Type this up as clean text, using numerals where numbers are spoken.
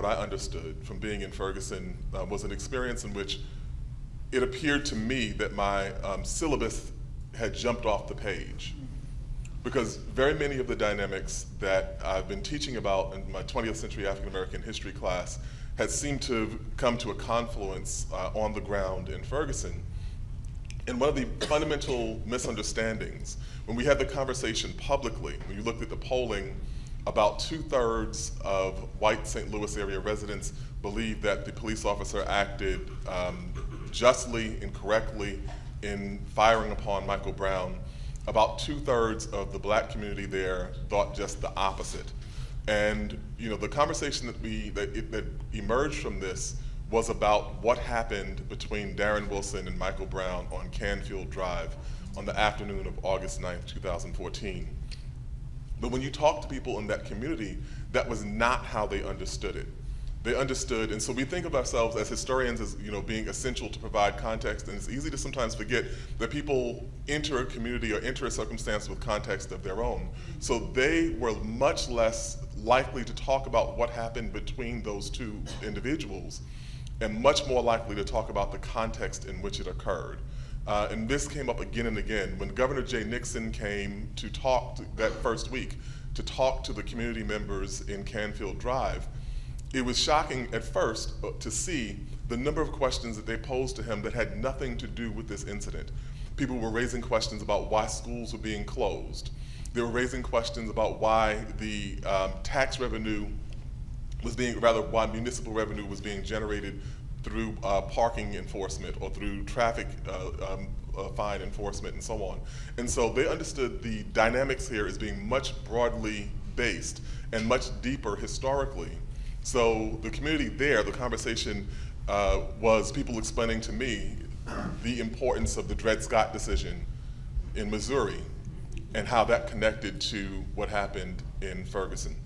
what I understood from being in Ferguson was an experience in which it appeared to me that my syllabus had jumped off the page, because very many of the dynamics that I've been teaching about in my 20th century African American history class had seemed to come to a confluence on the ground in Ferguson. And one of the fundamental misunderstandings, when we had the conversation publicly, when you looked at the polling, about 2/3 of white St. Louis area residents believed that the police officer acted justly and correctly in firing upon Michael Brown. About 2/3 of the black community there thought just the opposite. And the conversation that emerged from this was about what happened between Darren Wilson and Michael Brown on Canfield Drive on the afternoon of August 9th, 2014. But when you talk to people in that community, that was not how they understood it. They understood, and so we think of ourselves as historians as being essential to provide context, and it's easy to sometimes forget that people enter a community or enter a circumstance with context of their own. So they were much less likely to talk about what happened between those two individuals, and much more likely to talk about the context in which it occurred. And this came up again and again. When Governor Jay Nixon came to talk that first week, to talk to the community members in Canfield Drive, it was shocking at first to see the number of questions that they posed to him that had nothing to do with this incident. People were raising questions about why schools were being closed. They were raising questions about why the tax revenue was why municipal revenue was being generated through parking enforcement or through traffic fine enforcement and so on. And so they understood the dynamics here as being much broadly based and much deeper historically. So the community there, the conversation was people explaining to me the importance of the Dred Scott decision in Missouri and how that connected to what happened in Ferguson.